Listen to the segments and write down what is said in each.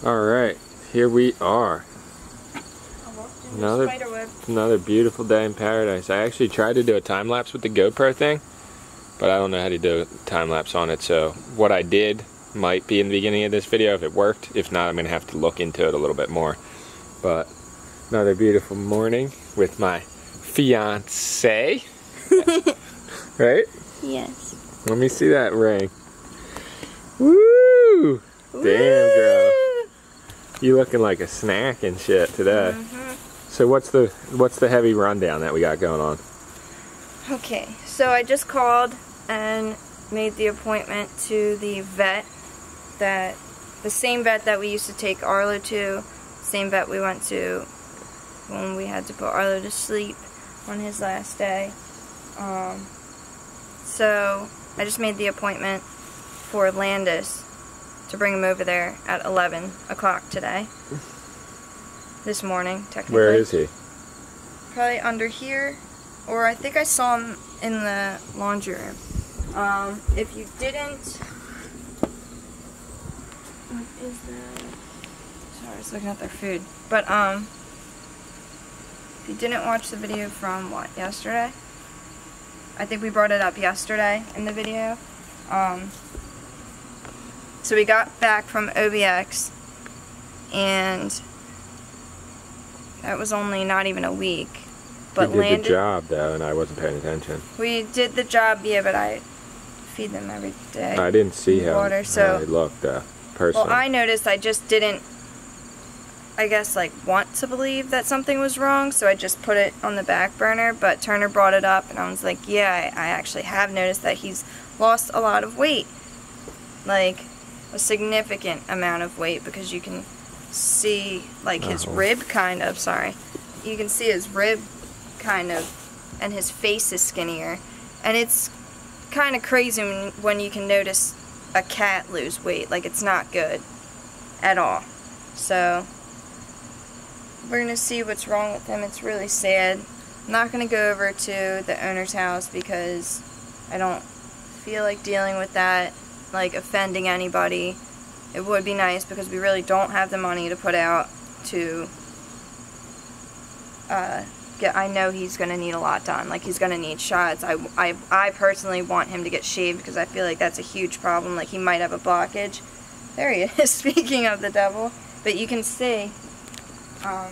Alright, here we are. Another beautiful day in paradise. I actually tried to do a time lapse with the GoPro thing, but I don't know how to do a time lapse on it, so what I did might be in the beginning of this video if it worked. If not, I'm going to have to look into it a little bit more. But another beautiful morning with my fiance. Right? Yes. Let me see that ring. Woo! Damn, girl. You looking like a snack and shit today. So what's the heavy rundown that we got going on? Okay, so I just called and made the appointment to the vet, the same vet that we used to take Arlo to, same vet we went to when we had to put Arlo to sleep on his last day. So I just made the appointment for Landis to bring him over there at 11 o'clock today. This morning, technically. Where is he? Probably under here, or I think I saw him in the laundry room. If you didn't... What is that? Sorry, I was looking at their food. But, if you didn't watch the video from, what, yesterday? I think we brought it up yesterday in the video. So we got back from OBX, and that was only not even a week. But we did the job though, and I wasn't paying attention. We did the job, yeah, but I feed them every day. I didn't see how it looked personally. Well, I noticed I just didn't, I guess, like, want to believe that something was wrong, so I just put it on the back burner. But Turner brought it up, and I was like, yeah, I actually have noticed that he's lost a lot of weight. Like, a significant amount of weight, because you can see, like, his rib kind of, you can see his rib kind of, and his face is skinnier, and it's kind of crazy when you can notice a cat lose weight. Like, it's not good at all. So we're gonna see what's wrong with him. It's really sad. I'm not gonna go over to the owner's house because I don't feel like dealing with that, like offending anybody. It would be nice because we really don't have the money to put out to I know he's gonna need a lot done. Like, he's gonna need shots. I personally want him to get shaved because I feel like that's a huge problem. Like, he might have a blockage. There he is, speaking of the devil. But you can see, hi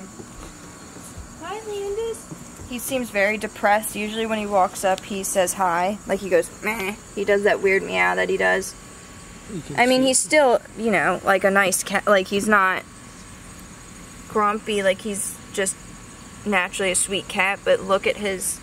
Landis. He seems very depressed. Usually when he walks up, he says hi. Like, he goes, meh. He does that weird meow that he does. I mean, he's still, you know, like a nice cat. Like, he's not grumpy. Like, he's just naturally a sweet cat. But look at his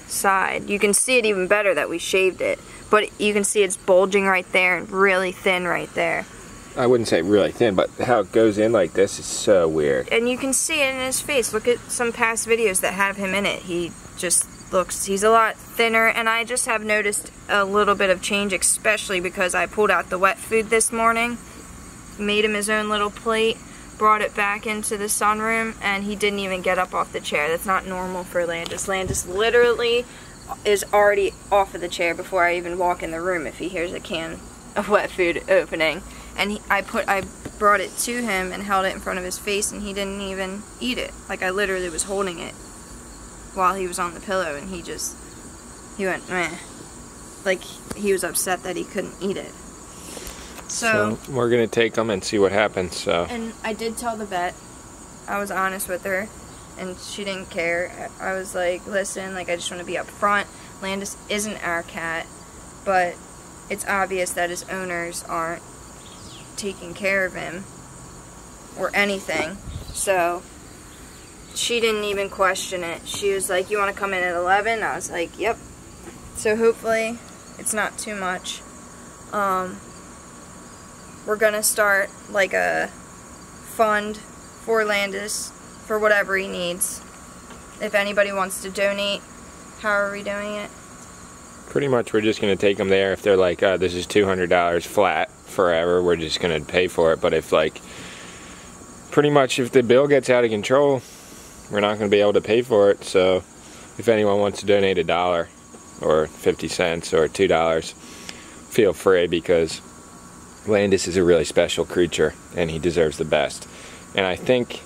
side. You can see it even better that we shaved it. But you can see it's bulging right there and really thin right there. I wouldn't say really thin, but how it goes in like this is so weird. And you can see it in his face. Look at some past videos that have him in it. He just looks, he's a lot thinner, and I just have noticed a little bit of change, especially because I pulled out the wet food this morning, made him his own little plate, brought it back into the sunroom, and he didn't even get up off the chair. That's not normal for Landis. Landis literally is already off of the chair before I even walk in the room if he hears a can of wet food opening. And I brought it to him and held it in front of his face, and he didn't even eat it. Like, I literally was holding it while he was on the pillow, and he went, meh. Like, he was upset that he couldn't eat it. So we're gonna take him and see what happens. So. And I did tell the vet. I was honest with her, and she didn't care. I was like, listen, like, I just want to be up front. Landis isn't our cat, but it's obvious that his owners aren't taking care of him or anything. So she didn't even question it. She was like, you want to come in at 11? I was like, yep. So hopefully it's not too much. We're gonna start like a fund for Landis for whatever he needs. If anybody wants to donate, how are we doing it? Pretty much we're just going to take them there. If they're like, this is $200 flat forever, we're just going to pay for it. But if, like, pretty much if the bill gets out of control, we're not going to be able to pay for it. So if anyone wants to donate $1 or 50 cents or $2, feel free, because Landis is a really special creature, and he deserves the best. And I think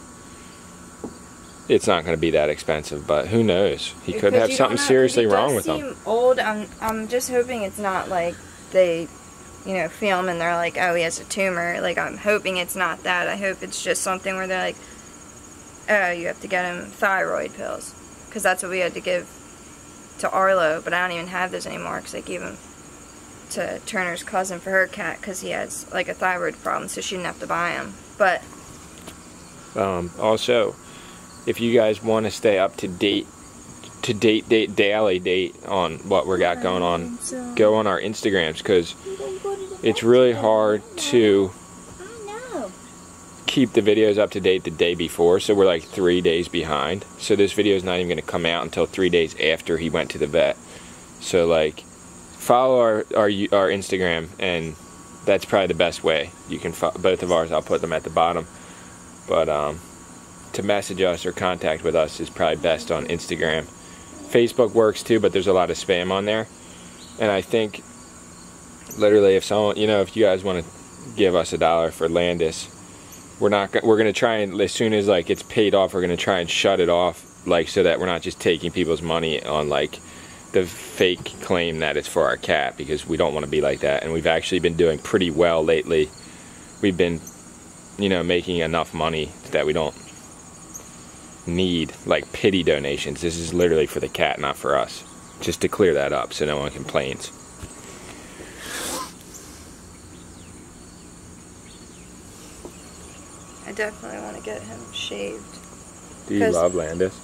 it's not going to be that expensive, but who knows? He could have something seriously wrong with him. Old. I'm just hoping it's not like they, you know, feel him and they're like, oh, he has a tumor. Like, I'm hoping it's not that. I hope it's just something where they're like, oh, you have to get him thyroid pills, because that's what we had to give to Arlo, but I don't even have those anymore because I gave them to Turner's cousin for her cat because he has like a thyroid problem, so she didn't have to buy them. But also, if you guys want to stay up to date, daily date on what we got going on, go on our Instagrams, because it's really hard to keep the videos up to date the day before, so we're like 3 days behind. So this video is not even going to come out until 3 days after he went to the vet. So like, follow our Instagram, and that's probably the best way. You can both of ours, I'll put them at the bottom. But to message us or contact with us is probably best on Instagram. Facebook works too, but there's a lot of spam on there. And I think literally if someone, you know, if you guys want to give us $1 for Landis, we're gonna try, and as soon as like it's paid off, we're gonna try and shut it off, like, so that we're not just taking people's money on like the fake claim that it's for our cat, because we don't want to be like that. And we've actually been doing pretty well lately. We've been, you know, making enough money that we don't need like pity donations. This is literally for the cat, not for us. Just to clear that up so no one complains. I definitely want to get him shaved. Do you love Landis?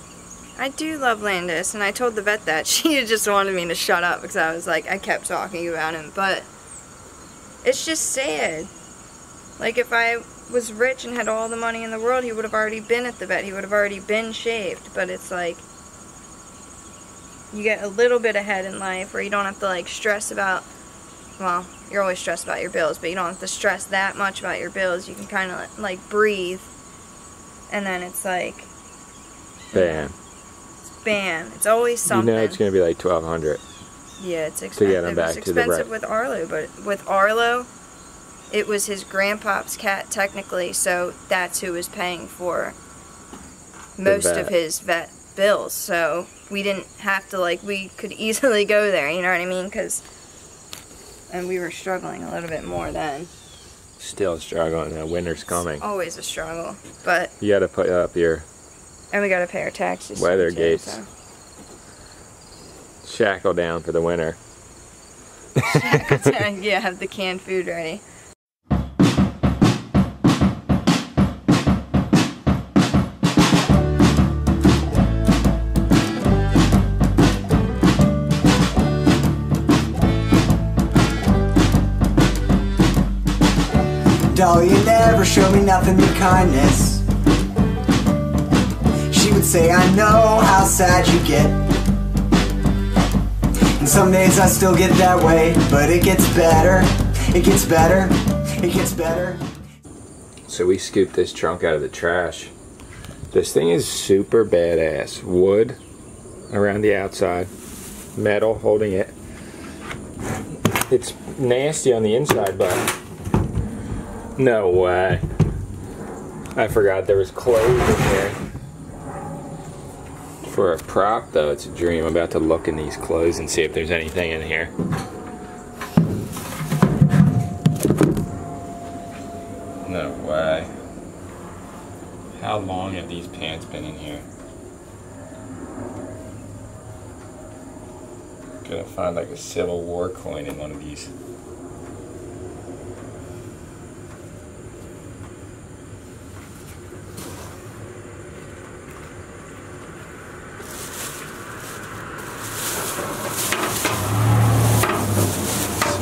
I do love Landis, and I told the vet that. She just wanted me to shut up because I was like, I kept talking about him, but it's just sad. Like, if I was rich and had all the money in the world, he would have already been at the vet. He would have already been shaved, but it's like, you get a little bit ahead in life where you don't have to like stress about, well, you're always stressed about your bills, but you don't have to stress that much about your bills. You can kind of like breathe, and then it's like, bam. Bam. It's always something. You know it's going to be like $1,200. Yeah, it's expensive. To get him back it's to the expensive with Arlo, but with Arlo, it was his grandpa's cat technically, so that's who was paying for most of his vet bills. So we didn't have to, like, we could easily go there, you know what I mean? And we were struggling a little bit more then. Still struggling. Now winter's coming. It's always a struggle, but you got to put up your and we got to pay our taxes. Weather too, gates. So. Shackle down for the winter. Yeah, have the canned food ready. Doll, you never show me nothing but kindness. She would say, I know how sad you get. And some days I still get that way, but it gets better, it gets better, it gets better. So we scooped this trunk out of the trash. This thing is super badass. Wood around the outside, metal holding it. It's nasty on the inside, but no way. I forgot there was clothes in there. For a prop, though, it's a dream. I'm about to look in these clothes and see if there's anything in here. No way. How long have these pants been in here? Gonna find like a Civil War coin in one of these.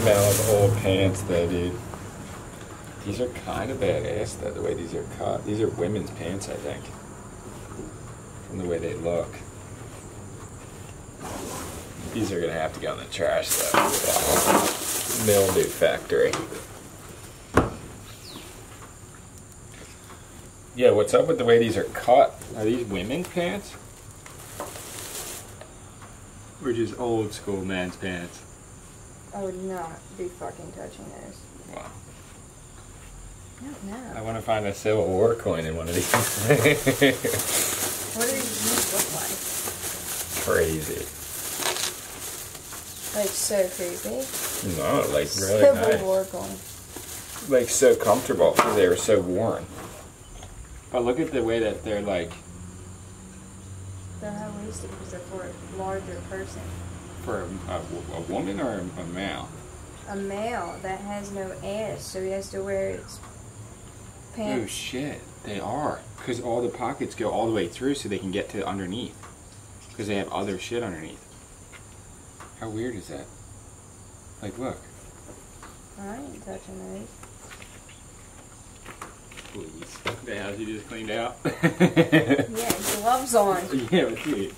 Smell of old pants though, dude. These are kind of badass though, the way these are cut. These are women's pants, I think, from the way they look. These are gonna have to go in the trash though. Mildew factory. Yeah, what's up with the way these are cut? Are these women's pants? Or just old school men's pants? I would not be fucking touching those. Wow. I don't know. I want to find a Civil War coin in one of these. What do these look like? Crazy. Like so creepy. No, like really Civil nice. War coin. Like so comfortable because they were so worn. But look at the way that they're like. They're high-waisted because they're for a larger person. For a woman or a male? A male that has no ass, so he has to wear his Oh pants. shit, they are. Because all the pockets go all the way through so they can get to underneath. Because they have other shit underneath. How weird is that? Like, look. I ain't touching those. Please. The house you just cleaned out? Yeah, gloves on. Yeah, but dude.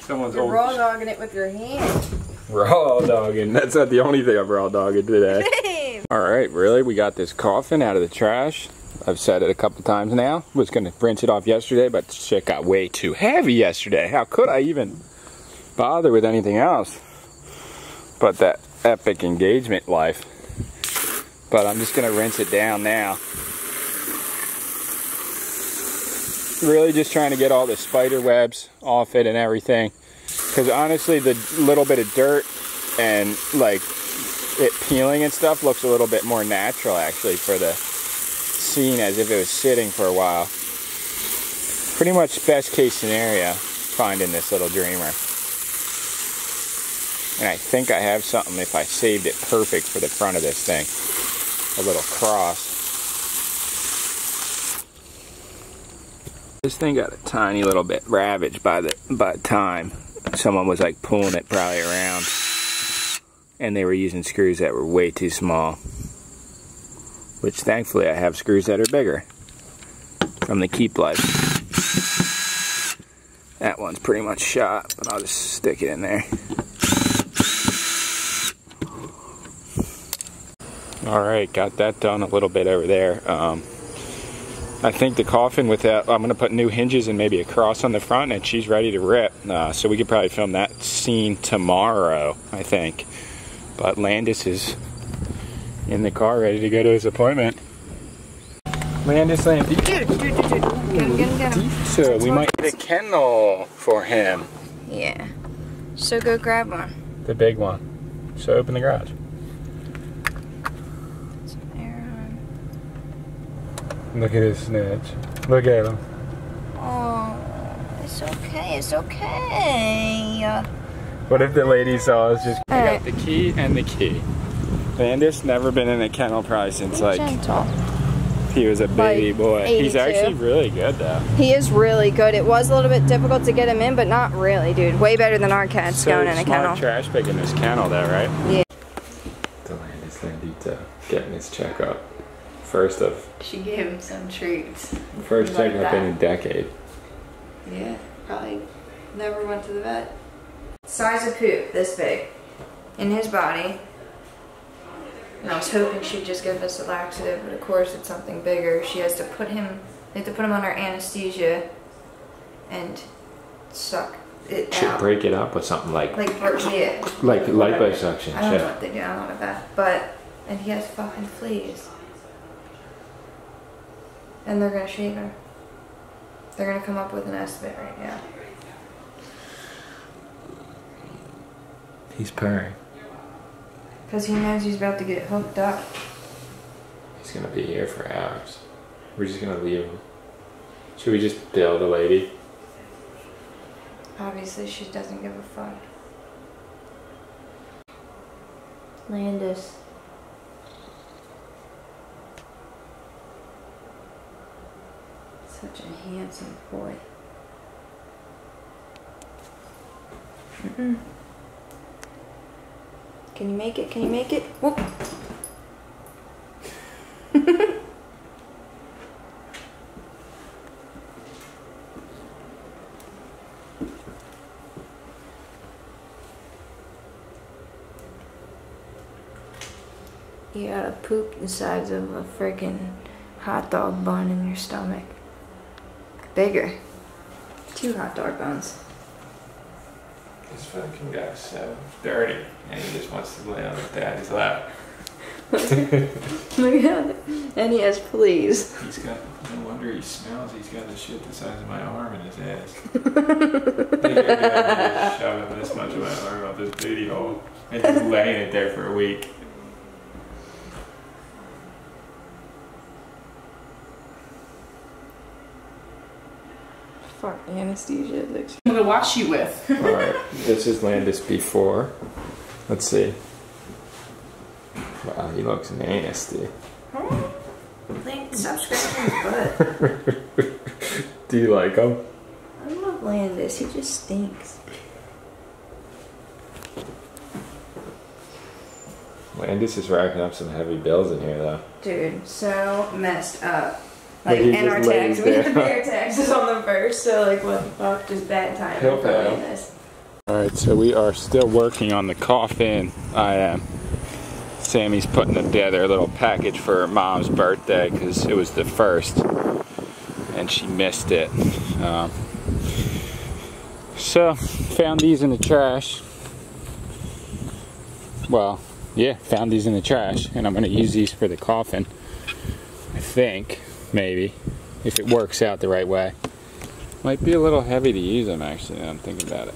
Someone's You're old. raw dogging it with your hand. Raw dogging. That's not the only thing I'm raw dogging today. Alright, really? We got this coffin out of the trash. I've said it a couple times now. Was going to rinse it off yesterday, but shit got way too heavy yesterday. How could I even bother with anything else but that epic engagement life? But I'm just going to rinse it down now. Really just trying to get all the spider webs off it and everything. Because honestly, the little bit of dirt and like it peeling and stuff looks a little bit more natural actually for the scene, as if it was sitting for a while. Pretty much best case scenario finding this little dreamer. And I think I have something if I saved it perfect for the front of this thing. A little cross. This thing got a tiny little bit ravaged by time. Someone was like pulling it probably around. And they were using screws that were way too small. Which thankfully I have screws that are bigger. From the Keep Life. That one's pretty much shot, but I'll just stick it in there. Alright, got that done a little bit over there. I think the coffin with that, I'm going to put new hinges and maybe a cross on the front, and she's ready to rip. So we could probably film that scene tomorrow, I think. But Landis is in the car ready to go to his appointment. Landis. Dude. Get him. So we might get a kennel for him. Yeah. So go grab one. The big one. So open the garage. Look at his snitch. Look at him. Oh, it's okay. It's okay. What if the lady saw us just... I Alright. got the key and the key. Landis never been in a kennel probably since like Gentle. he was a baby Like boy. 82. He's actually really good though. He is really good. It was a little bit difficult to get him in, but not really, dude. Way better than our cats So going in a smart kennel. trash picking this kennel though, right? Yeah. The Landis Landita getting his checkup. First of... She gave him some treats. First Like checkup that. in a decade. Yeah, probably never went to the vet. Size of poop, this big, in his body. And I was hoping she'd just give us a laxative, but of course it's something bigger. She has to put him, they have to put him under anesthesia and suck it Should out. break it up with something like Like liposuction. I don't know Shit. what they do, I'm not a vet, but, and he has fucking fleas. And they're gonna shave him. They're gonna come up with an estimate right now. He's purring. Because he knows he's about to get hooked up. He's gonna be here for hours. We're just gonna leave him. Should we just bill the lady? Obviously, she doesn't give a fuck. Landis. Such a handsome boy. Can you make it? Can you make it? Whoop. You gotta poop the size of a freaking hot dog bun in your stomach. Bigger. 2 hot dog buns. This fucking guy's so dirty, and he just wants to lay on his daddy's lap. Look at it. And he has please. He's got, no wonder he smells. He's got the shit the size of my arm in his ass. He's shoving this much of my arm up his booty hole and just laying it there for a week. Fuck, anesthesia looks. I'm gonna wash you with. Alright, this is Landis before. Let's see. Wow, he looks nasty. Stop scratching his butt. Do you like him? I love Landis, he just stinks. Landis is racking up some heavy bills in here though. Dude, so messed up. Like, He and our just lays tags, we had to there. pay our taxes on them first, so like, what the fuck, just bad timing He'll for pay. Landis. Alright, so we are still working on the coffin. I am. Sammy's putting together a little package for her mom's birthday because it was the 1st and she missed it. So, found these in the trash. Well, yeah, found these in the trash and I'm going to use these for the coffin. I think, maybe, if it works out the right way. Might be a little heavy to use them actually, now I'm thinking about it.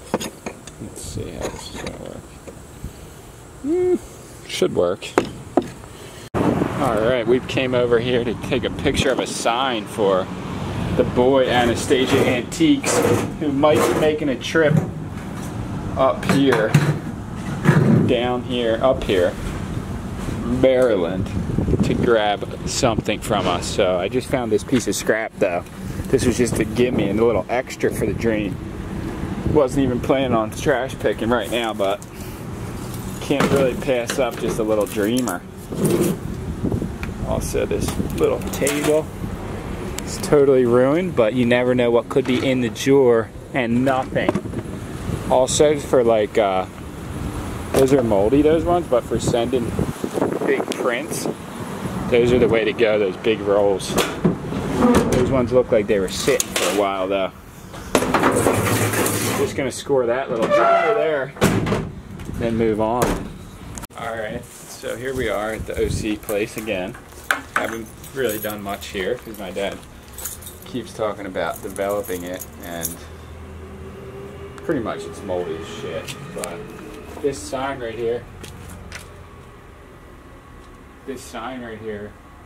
Let's see how this is going to work. Should work. Alright, we came over here to take a picture of a sign for the boy Anastasia Antiques, who might be making a trip up here, down here, up here, Maryland, to grab something from us. So I just found this piece of scrap though. This was just to give me a little extra for the dream. Wasn't even planning on trash picking right now, but can't really pass up just a little dreamer. Also this little table is totally ruined, but you never know what could be in the drawer and nothing. Also for like, those are moldy, those ones, but for sending big prints, those are the way to go, those big rolls. Those ones look like they were sitting for a while though. Just gonna score that little drawer there, then move on. Alright, so here we are at the OC place again. Haven't really done much here because my dad keeps talking about developing it and pretty much it's moldy as shit. But this sign right here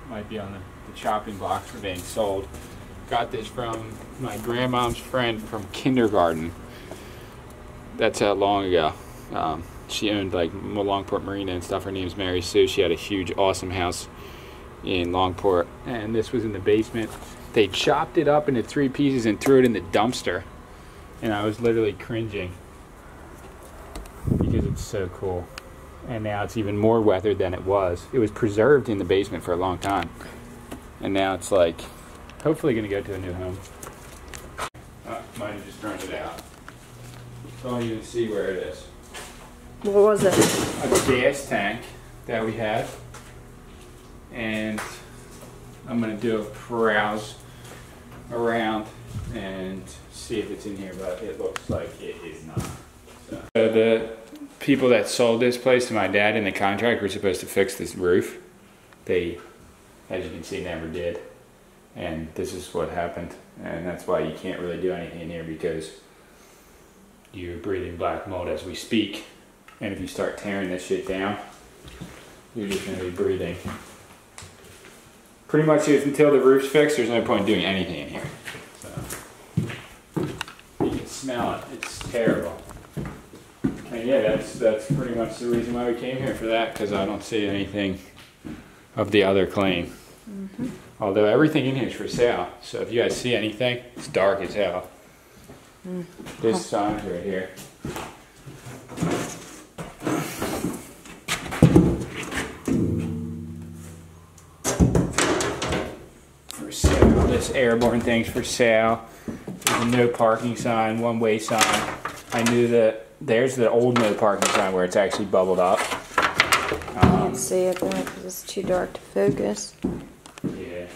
might be on the chopping block for being sold. Got this from my grandmom's friend from kindergarten. That's how long ago. She owned like Longport Marina and stuff. Her name's Mary Sue. She had a huge, awesome house in Longport, and this was in the basement. They chopped it up into 3 pieces and threw it in the dumpster, and I was literally cringing because it's so cool. And now it's even more weathered than it was. It was preserved in the basement for a long time, and now it's like hopefully gonna go to a new home. Might have just thrown it out. Don't even see where it is. What was it? A gas tank that we had, and I'm gonna do a browse around and see if it's in here, but it looks like it is not. So the people that sold this place to my dad in the contract were supposed to fix this roof. They, as you can see, never did, and this is what happened, and that's why you can't really do anything in here because you're breathing black mold as we speak. And if you start tearing this shit down, you're just going to be breathing. Pretty much until the roof's fixed, there's no point doing anything in here. So, you can smell it. It's terrible. And yeah, that's pretty much the reason why we came here for that, because I don't see anything of the other claim. Mm-hmm. Although everything in here is for sale. So if you guys see anything, it's dark as hell. This sign's right here. For sale. This airborne thing's for sale. There's a no parking sign, one-way sign. I knew that there's the old no parking sign where it's actually bubbled up. I can't see it there because it's too dark to focus. Yeah.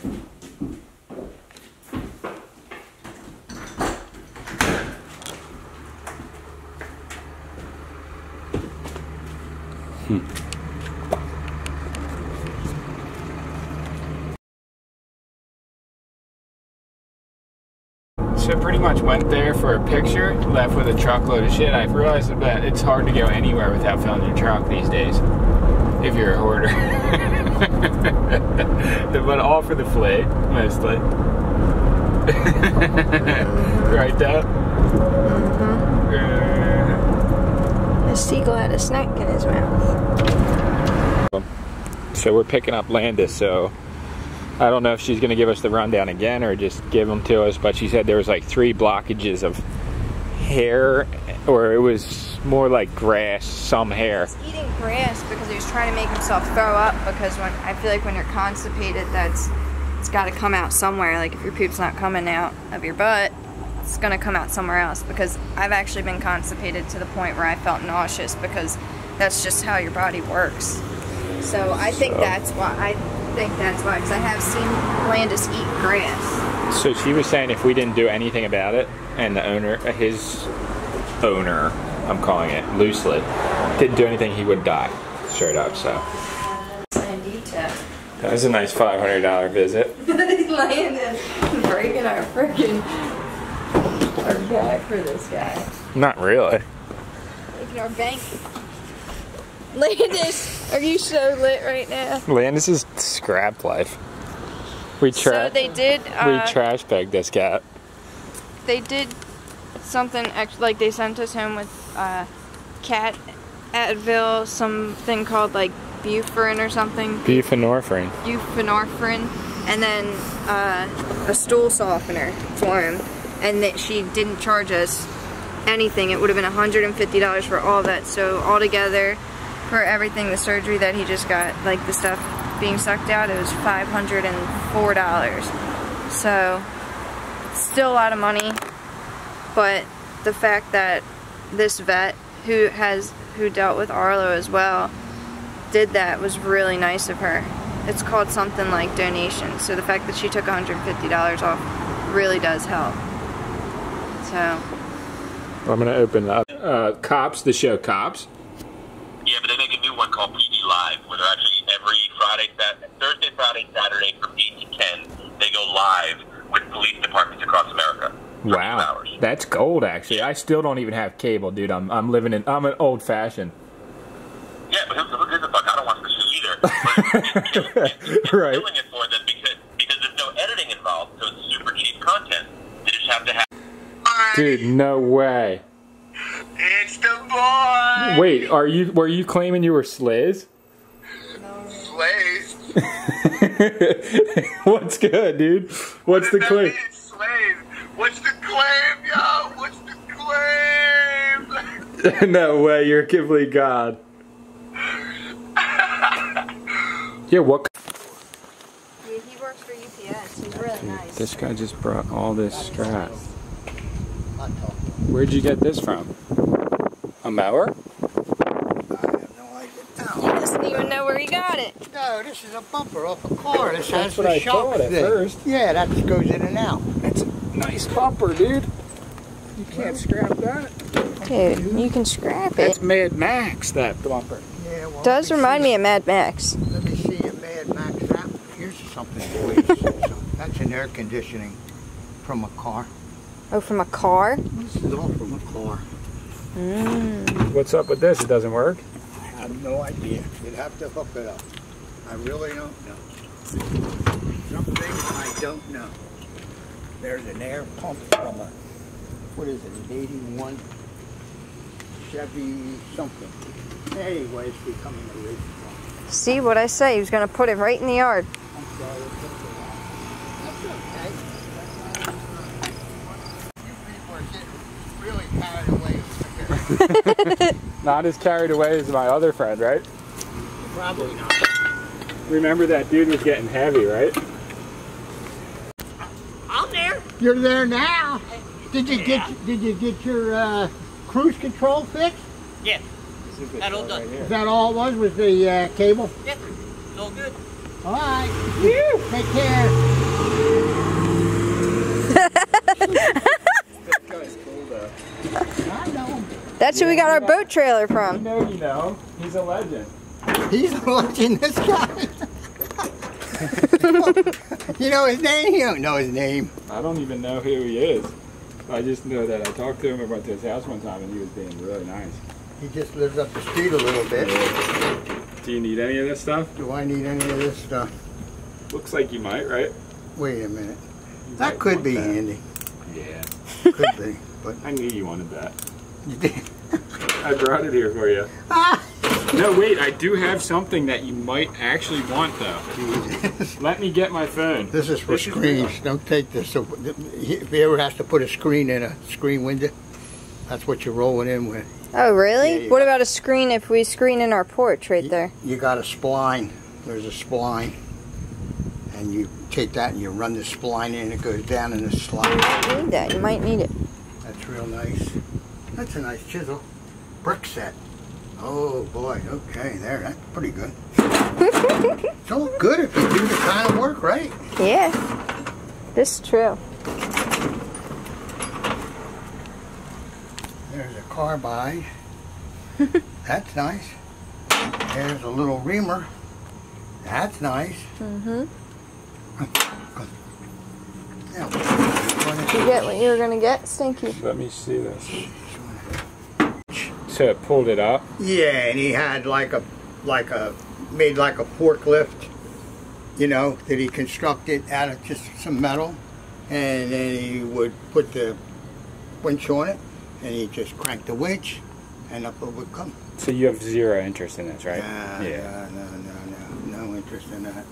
So pretty much went there for a picture, left with a truckload of shit. I've realized that it's hard to go anywhere without filling your truck these days, if you're a hoarder. But all for the flea, mostly. Right, Dad? The seagull had a snack in his mouth. So we're picking up Landis, so I don't know if she's going to give us the rundown again or just give them to us, but she said there was like 3 blockages of hair, or it was more like grass, some hair. He's eating grass because he was trying to make himself throw up, because when I feel like when you're constipated, it's got to come out somewhere. Like if your poop's not coming out of your butt, it's going to come out somewhere else, because I've actually been constipated to the point where I felt nauseous, because that's just how your body works. So I think that's why, because I have seen Landis eat grass. So she was saying if we didn't do anything about it, and the owner, his owner, I'm calling it loosely, didn't do anything, he would die, straight up, so. That was a nice $500 visit. Landis breaking our freaking back for this guy. Not really. Breaking our bank. Landis, are you so lit right now? Landis is scrap life. So they did. We trash bagged this cat. They did something like they sent us home with cat Advil, something called like Bufferin or something. Buprenorphine. Buprenorphine, and then a stool softener for him, and that she didn't charge us anything. It would have been $150 for all that. So altogether, for everything, the surgery that he just got, like the stuff being sucked out, it was $504. So still a lot of money, but the fact that this vet who dealt with Arlo as well did that was really nice of her. It's called something like donation, so the fact that she took $150 off really does help. So I'm gonna open up Cops, the show Cops. Yeah, but they make a new one called PD Live, where they're actually every Thursday, Friday, Saturday from 8 to 10, they go live with police departments across America. Wow, that's gold. Actually, I still don't even have cable, dude. I'm an old fashioned. Yeah, but who gives a fuck? I don't watch the show either. But it's right. killing it for them because there's no editing involved, so it's super cheap content. They just have to have. Dude, no way. It's the boy. Wait, were you claiming you were Sliz? Slaves. What's good, dude? What's the claim? Slaves. What's the claim, yo? What's the claim? No way, you're a complete god. Yeah, what? dude, he works for UPS. He's really nice. This guy just brought all this scrap. Where'd you get this from? A mower? He doesn't even know where he got it. No, this is a bumper off a car. This has That's what the I shock thought at thing. first. Yeah, that just goes in and out. It's a nice bumper, dude. You can't scrap that. Dude, you can scrap That's it. Mad Max, that bumper. Yeah, well, Does remind me of Mad Max. Let me see a Mad Max app. Here's something for you. That's an air conditioning from a car. Oh, from a car? This is all from a car. What's up with this? It doesn't work? I have no idea. You'd have to hook it up. I really don't know. Something I don't know. There's an air pump from a, what is it, an 81 Chevy something. Anyway, it's becoming a race car. See what I say? He was going to put it right in the yard. I'm sorry, it took a while. That's okay. You people are getting really carried away with it. Not as carried away as my other friend, right? Probably not. Remember that dude was getting heavy, right? I'm there. You're there now. Did you get your cruise control fixed? Yeah, that all done. Is that all it was the cable? Yeah, it's all good. All right. Take care. This guy's cool though. I know him. That's who we got our boat trailer from. You know. He's a legend. He's watching this guy. You know his name? You don't know his name. I don't even know who he is. I just know that I talked to him. I went to his house one time and he was being really nice. He just lives up the street a little bit. Do you need any of this stuff? Do I need any of this stuff? Looks like you might, right? Wait a minute. That could be handy. Yeah. Could be, but I knew you wanted that. you did. I brought it here for you. No, wait, I do have something that you might actually want, though. Jesus. Let me get my phone. This is for screens. Don't take this. So, if he ever has to put a screen in a screen window, that's what you're rolling in with. Oh, really? Yeah, What about a screen if we screen in our porch right there? You got a spline. There's a spline. And you take that and you run the spline in and it goes down in the slide. You might need that. You might need it. That's real nice. That's a nice chisel. Brick set. Oh boy, okay, there, that's pretty good. It's all good if you do the kind of work right. Yeah. This is true. There's a carbide. That's nice. There's a little reamer. That's nice. Mm-hmm. Now, Did you get what you were gonna get, Stinky? Let me see this. So it pulled it up? yeah, and he had made like a forklift, you know, that he constructed out of just some metal, and then he would put the winch on it, and he just cranked the winch, and up it would come. So you have zero interest in this, right? No interest in that.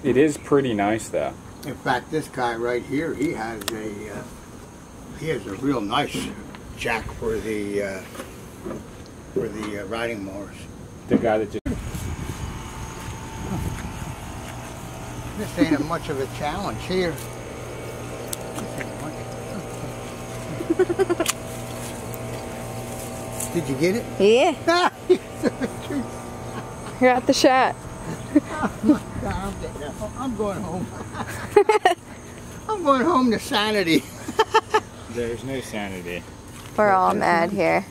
It is pretty nice, though. In fact, this guy right here, he has a real nice jack for the riding mowers. The guy that just... This ain't much of a challenge here. Did you get it? Yeah. Got the shot. I'm going home. I'm going home to sanity. There's no sanity. We're all mad here.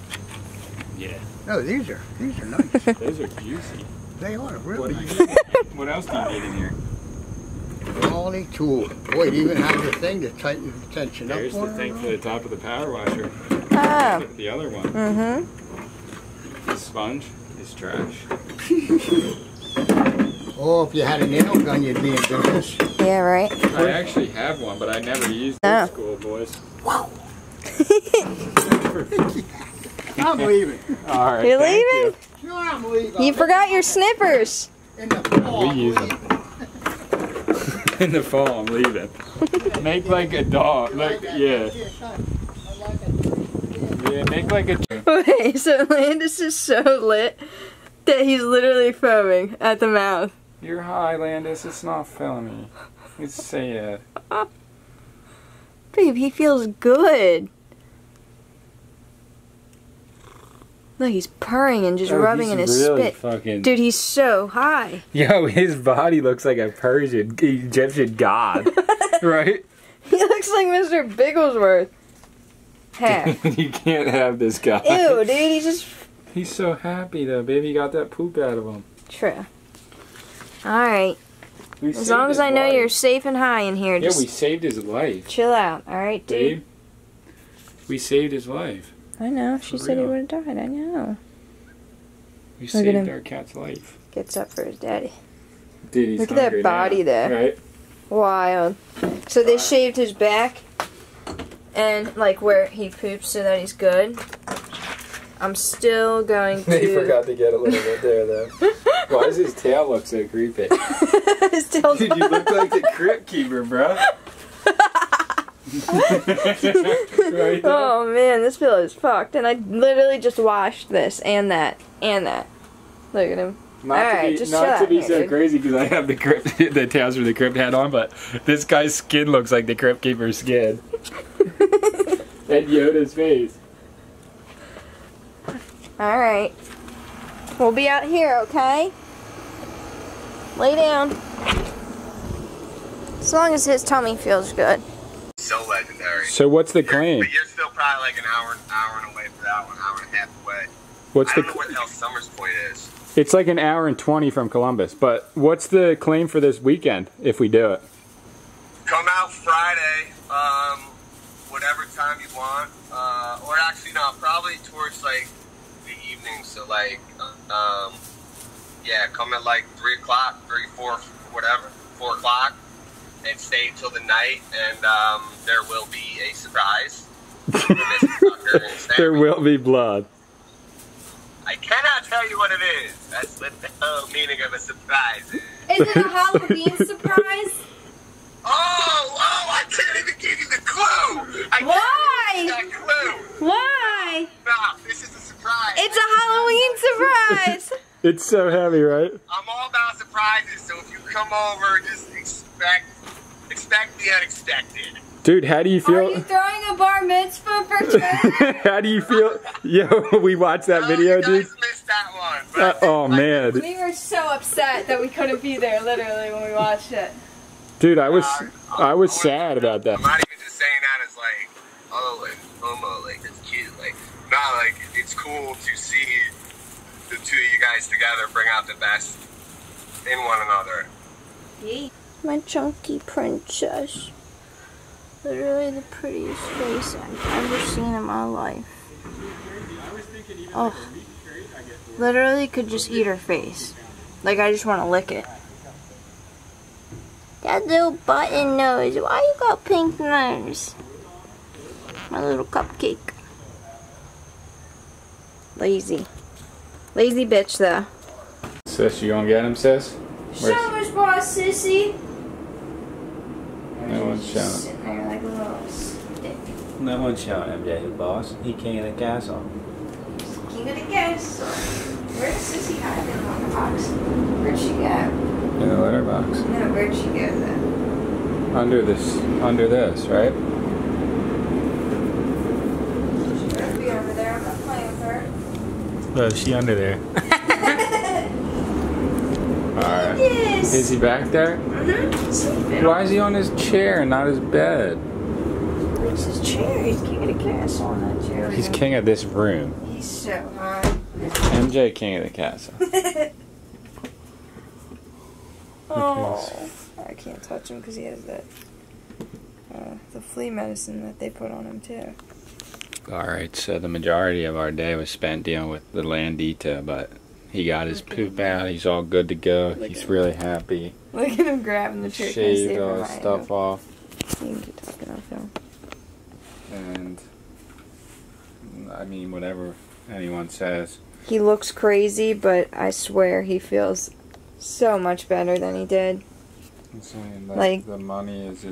Yeah. No, these are nice. Those are juicy. They are really What do nice. you need? What else do you need in here? Quality tool. Boy, it even has a thing to tighten the tension up. There's the thing for the top of the power washer. Oh. The other one. Mm-hmm. The sponge is trash. Oh, if you had a nail gun, you'd be in business. Yeah, right. I actually have one, but I never used it Oh. in school, boys. I'm leaving. All right. You're thank leaving? Sure, I'm leaving. You forgot your snippers. In the fall. We use them. In the fall, I'm leaving. Make like a dog. Like, yeah. Yeah, make like a... Wait, so Landis is so lit that he's literally foaming at the mouth. You're high, Landis. It's not filming. It's sad. Babe, he feels good. Look, he's purring and just rubbing in his spit. Fucking... Dude, he's so high. Yo, his body looks like a Persian Egyptian god. Right? He looks like Mr. Bigglesworth. Half. You can't have this guy. Ew, dude, he's just... He's so happy though, baby. Got that poop out of him. True. Alright. We As saved long as his I know life. you're safe and high in here, Yeah, just we saved his life, chill out. Alright, dude? babe. We saved his life. I know. She said he real. would have died. I know. We at saved him. our cat's life. Gets up for his daddy. Dude, he's Look at that hungry body now, there. Right? Wild. So they shaved his back and like where he poops so that he's good. I'm still going to... They forgot to get a little bit there though. Why does his tail look so creepy? His tail's Dude, you look like the crypt keeper, bro. Right there. Oh man, this pillow is fucked. And I literally just washed this and that and that. Look at him. Not Alright, to just be, chill not to out be here, so dude. crazy because I have the crypt, the tails for the crypt hat on, but this guy's skin looks like the crypt keeper's skin. And Yoda's face. Alright. We'll be out here, okay? Lay down. As long as his tummy feels good. So legendary. So what's the claim? But you're still probably like an hour and away for that one, hour and a half away. What's I the? don't know where the hell Summers Point is. It's like an hour and 20 from Columbus. But what's the claim for this weekend if we do it? Come out Friday. whatever time you want. Or actually, no, probably towards like the evening. So like, yeah, come at like 3 o'clock, 3, 4, whatever, 4 o'clock, and stay till the night. And there will be a surprise. There will be blood. I cannot tell you what it is. That's what the whole meaning of a surprise is. Is it a Halloween surprise? Oh, I can't even give you the clue. Why? That clue. Why? Stop. This is a surprise. It's a Halloween surprise. It's so heavy, right? I'm all about surprises, so if you come over, just expect the unexpected. Dude, how do you feel? Are you throwing a bar mitzvah for Trevor? How do you feel? Yo, we watched that video, you guys dude. missed that one. But Oh, man. We were so upset that we couldn't be there, literally, when we watched it. Dude, I was sad about that. I'm not even just saying that as like, oh, like, homo, like, it's cute. Like, nah, like, it's cool to see the two of you guys together bring out the best in one another. Yeah. My chunky princess. Literally the prettiest face I've ever seen in my life. Oh. Literally could just eat her face. Like, I just want to lick it. That little button nose. Why you got pink nose? My little cupcake. Lazy. Lazy bitch, though. Sis, you gonna get him, sis? Show us, boss, sissy. No one's showing. Sitting there like a little stick. No one's showing MJ who boss. He king of the castle. King of the castle. Where's Sissy hiding on the box? Where'd she go? In the litter box. No, where'd she go then? Under this, right? She better be over there. I'm not playing with her. Oh, is she under there? Alright. Yes. Is he back there? Mm-hmm. Why is he on his chair and not his bed? It's his chair. He's king of the castle on that chair. He's king of this room. He's so high. MJ, king of the castle. Oh, I can't touch him because he has that the flea medicine that they put on him too. Alright, so the majority of our day was spent dealing with the Landita, but he got his poop out. He's all good to go. He's really happy. Look at him grabbing the chair. Shaved all his stuff off. You can keep talking, I'll film. And, I mean, whatever anyone says. He looks crazy, but I swear he feels so much better than he did. I'm saying that Like- the money is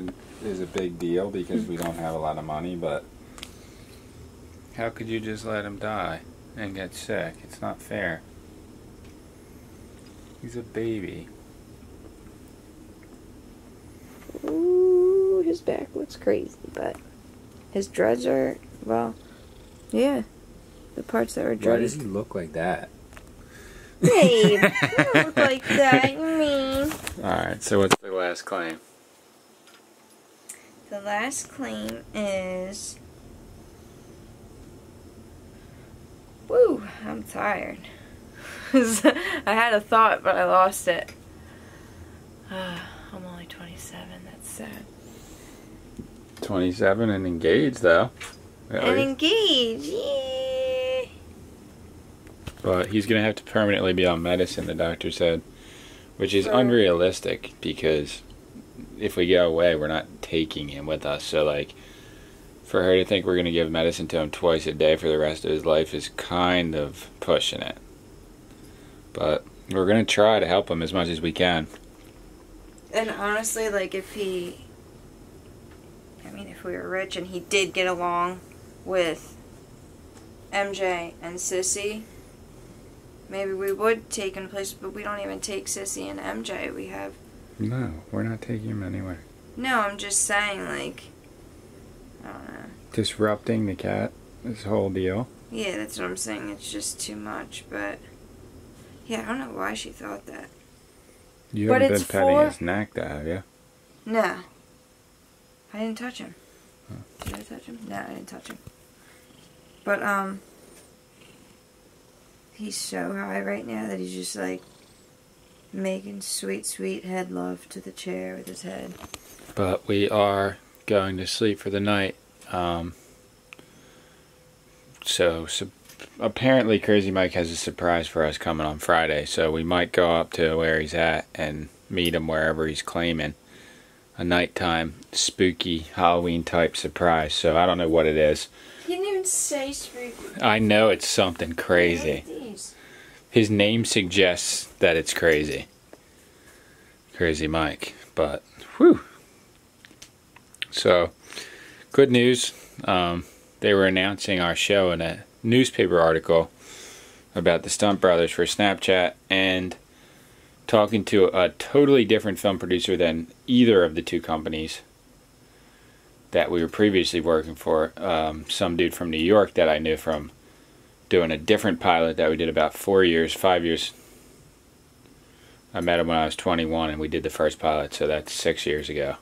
a big deal because we don't have a lot of money, but how could you just let him die and get sick? It's not fair. He's a baby. Ooh, his back looks crazy, but his dreads are, well, yeah. The parts that were Why dreaded. does he look like that? Babe, you don't look like that, you mean. Alright, so what's the last claim? The last claim is... Woo, I'm tired. I had a thought, but I lost it. I'm only 27, that's sad. 27 and engaged, though. And engaged, yeah. But he's going to have to permanently be on medicine, the doctor said. Which is unrealistic, because if we go away, we're not taking him with us. So, like, for her to think we're going to give medicine to him twice a day for the rest of his life is kind of pushing it. But we're going to try to help him as much as we can. And honestly, like, if we were rich and he did get along with MJ and Sissy, maybe we would take him places, but we don't even take Sissy and MJ. We have... No, we're not taking him anywhere. No, I'm just saying, like, I don't know. Disrupting the cat, this whole deal. Yeah, that's what I'm saying. It's just too much, but... Yeah, I don't know why she thought that. You But haven't it's been petting for- his neck, though, have you? No. I didn't touch him. Huh. Did I touch him? No, I didn't touch him. But, he's so high right now that he's just, like, making sweet, sweet head love to the chair with his head. But we are going to sleep for the night So apparently Crazy Mike has a surprise for us coming on Friday, so we might go up to where he's at and meet him wherever he's claiming. A nighttime, spooky, Halloween type surprise, so I don't know what it is. You didn't even say spooky. I know it's something crazy. His name suggests that it's crazy. Crazy Mike, but whew. So, good news. They were announcing our show in a newspaper article about the Stunt Brothers for Snapchat, and talking to a totally different film producer than either of the two companies that we were previously working for. Some dude from New York that I knew from doing a different pilot that we did about 5 years. I met him when I was 21 and we did the first pilot, so that's 6 years ago.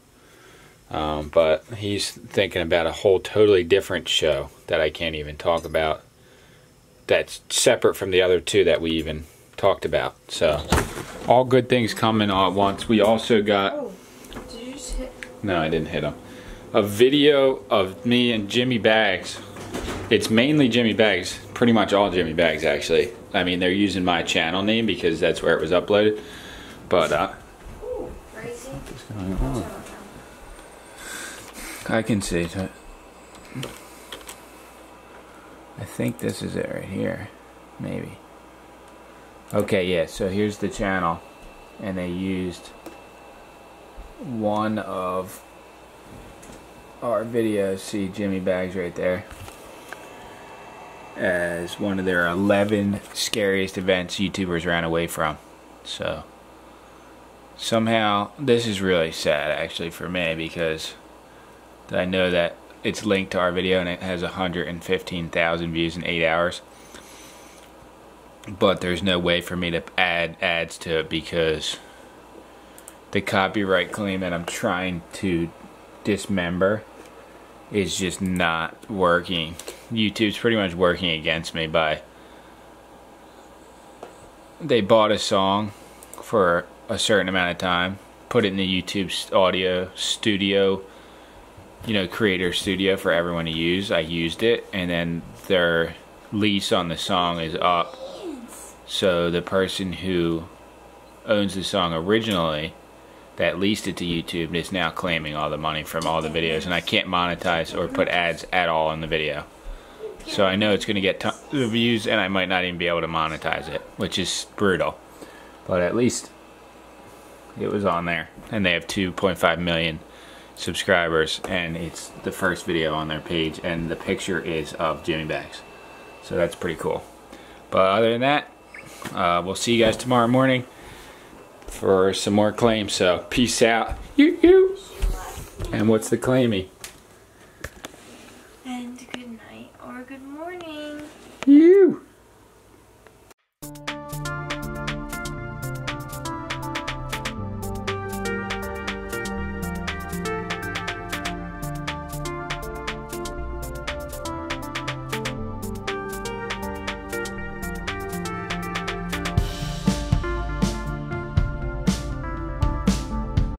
But he's thinking about a whole totally different show that I can't even talk about, that's separate from the other two that we even talked about. So all good things coming all at once. We also got... Oh, did you just hit? No, I didn't hit him. A video of me and Jimmy Bags. It's mainly Jimmy Bags, pretty much all Jimmy Bags actually. I mean, they're using my channel name because that's where it was uploaded. But Ooh, crazy. what's going on? I can see it. I think this is it right here. Maybe. Okay, yeah, so here's the channel. And they used one of our videos, see Jimmy Bags right there, as one of their 11 scariest events YouTubers ran away from. So somehow, this is really sad actually for me, because I know that it's linked to our video and it has 115,000 views in 8 hours. But there's no way for me to add ads to it because the copyright claim that I'm trying to dismember is just not working. YouTube's pretty much working against me by... They bought a song for a certain amount of time, put it in the YouTube audio studio, you know, creator studio for everyone to use. I used it, and then their lease on the song is up. So the person who owns the song originally, that leased it to YouTube, is now claiming all the money from all the videos, and I can't monetize or put ads at all in the video. So I know it's going to get tons of views, and I might not even be able to monetize it, which is brutal. But at least it was on there, and they have 2.5 million subscribers, and it's the first video on their page, and the picture is of Jimmy Bags. So that's pretty cool. But other than that, we'll see you guys tomorrow morning for some more claims. So peace out. And what's the claiming?